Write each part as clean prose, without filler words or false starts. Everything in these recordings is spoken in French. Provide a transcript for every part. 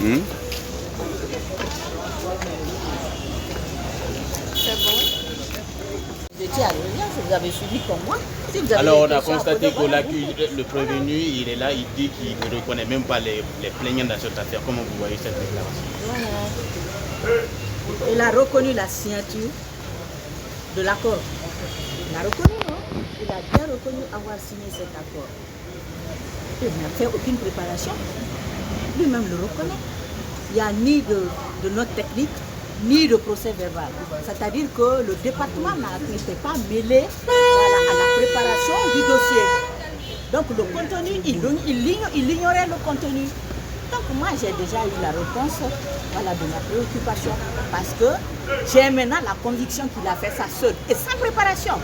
C'est bon. Vous étiez à l'audience, vous avez suivi comme moi. Si vous avez alors on a constaté que le prévenu, il est là, il dit qu'il ne reconnaît même pas les plaignants dans cette affaire. Comment vous voyez cette déclaration? Il a reconnu la signature de l'accord. Il a reconnu, non? Il a bien reconnu avoir signé cet accord. Il n'a fait aucune préparation. Lui-même le reconnaît. Il n'y a ni de note technique, ni de procès verbal. C'est-à-dire que le département n'était pas mêlé à la préparation du dossier. Donc le contenu, il ignorait le contenu. Donc moi j'ai déjà eu la réponse de ma préoccupation. Parce que j'ai maintenant la conviction qu'il a fait ça seul et sans préparation.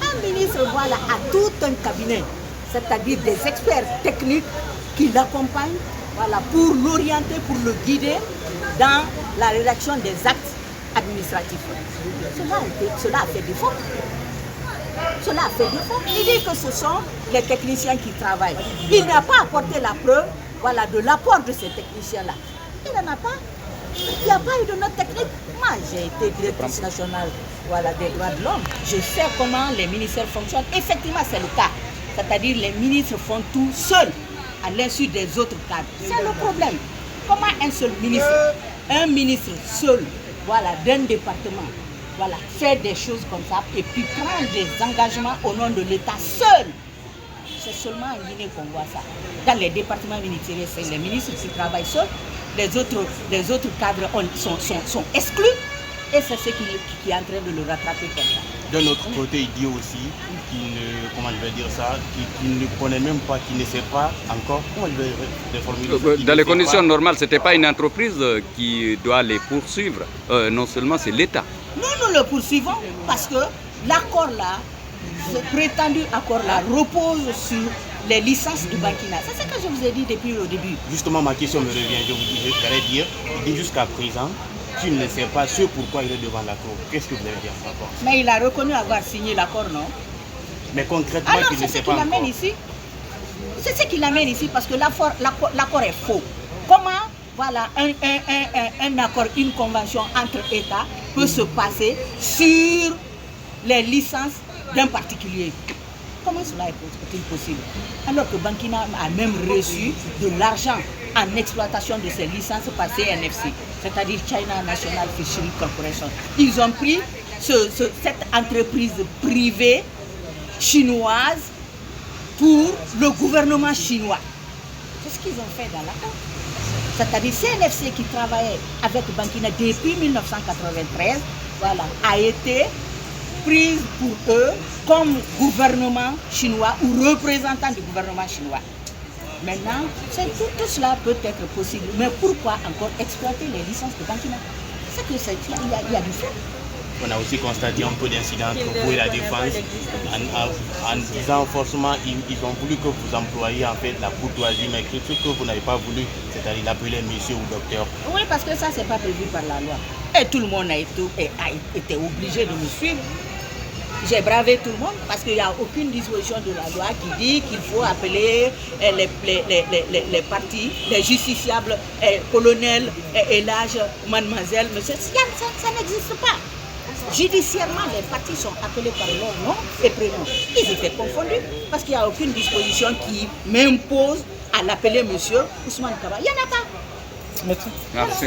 Un ministre a tout un cabinet, c'est-à-dire des experts techniques qui l'accompagnent pour l'orienter, pour le guider dans la rédaction des actes administratifs. Cela a fait défaut. Cela a fait défaut. Il dit que ce sont les techniciens qui travaillent. Il n'a pas apporté la preuve de l'apport de ces techniciens-là. Il n'en a pas. Il n'y a pas eu de note technique. Moi, j'ai été directrice nationale des droits de l'homme. Je sais comment les ministères fonctionnent. Effectivement, c'est le cas. C'est-à-dire les ministres font tout seuls, à l'insu des autres cadres. C'est le problème. Comment un seul ministre, un ministre seul, d'un département, fait des choses comme ça et puis prend des engagements au nom de l'État seul? C'est seulement en Guinée qu'on voit ça. Dans les départements ministériels, c'est les ministres qui travaillent seuls. Les autres cadres sont exclus et c'est ce qui est en train de le rattraper comme ça. D'un autre côté, il dit aussi qu'il ne connaît même pas, qu'il ne sait pas encore comment il va reformuler. Dans les conditions normales, ce n'était pas une entreprise qui doit les poursuivre. Non seulement c'est l'État. Nous le poursuivons parce que l'accord là, ce prétendu accord là, repose sur les licences du Bankina. C'est ce que je vous ai dit depuis le début. Justement, ma question me revient. J'allais dire, il dit jusqu'à présent qu'il ne sait pas ce pourquoi il est devant la cour. Qu'est-ce que vous allez dire par rapport? Mais il a reconnu avoir signé l'accord, non? Mais concrètement, il ne sait pas encore. C'est ce qui l'amène ici parce que l'accord est faux. Comment un accord, une convention entre États peut se passer sur les licences d'un particulier? Comment cela est-il possible? Alors que Bankina a même reçu de l'argent en exploitation de ses licences par CNFC, c'est-à-dire China National Fishery Corporation. Ils ont pris cette entreprise privée chinoise pour le gouvernement chinois. C'est ce qu'ils ont fait dans l'accord. C'est-à-dire CNFC qui travaillait avec Bankina depuis 1993, a été prise pour eux comme gouvernement chinois ou représentant du gouvernement chinois. Maintenant, tout cela peut être possible. Mais pourquoi encore exploiter les licences de Bankina? C'est que il y a du fait. On a aussi constaté un peu d'incidents entre vous et la défense en disant forcément ils ont voulu que vous employiez en fait la courtoisie, mais ce que vous n'avez pas voulu, c'est-à-dire l'appeler monsieur ou docteur. Oui, parce que ça, c'est pas prévu par la loi. Et tout le monde a été obligé de me suivre. J'ai bravé tout le monde parce qu'il n'y a aucune disposition de la loi qui dit qu'il faut appeler les partis, les justiciables, colonels, élage, mademoiselle, monsieur. Ça n'existe pas. Judiciairement, les partis sont appelés par leur nom et prénom. Ils étaient confondus parce qu'il n'y a aucune disposition qui m'impose à l'appeler monsieur Ousmane Kaba. Il n'y en a pas. Merci.